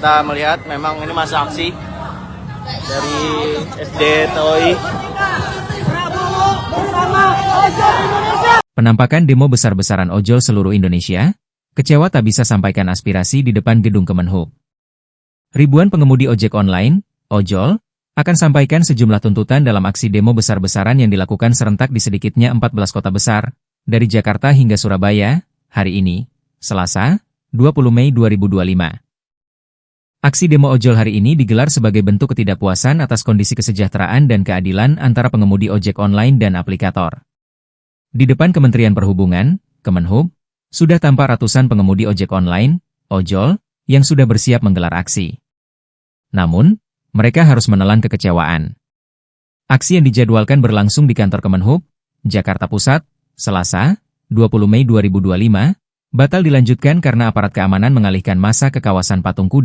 kita melihat memang ini masa aksi dari SD TOI. Penampakan demo besar-besaran ojol seluruh Indonesia, kecewa tak bisa sampaikan aspirasi di depan gedung Kemenhub. Ribuan pengemudi ojek online, ojol, akan sampaikan sejumlah tuntutan dalam aksi demo besar-besaran yang dilakukan serentak di sedikitnya 14 kota besar, dari Jakarta hingga Surabaya, hari ini, Selasa, 20 Mei 2025. Aksi demo ojol hari ini digelar sebagai bentuk ketidakpuasan atas kondisi kesejahteraan dan keadilan antara pengemudi ojek online dan aplikator. Di depan Kementerian Perhubungan, Kemenhub, sudah tampak ratusan pengemudi ojek online, ojol, yang sudah bersiap menggelar aksi. Namun, mereka harus menelan kekecewaan. Aksi yang dijadwalkan berlangsung di kantor Kemenhub, Jakarta Pusat, Selasa, 20 Mei 2025, batal dilanjutkan karena aparat keamanan mengalihkan massa ke kawasan Patung Kuda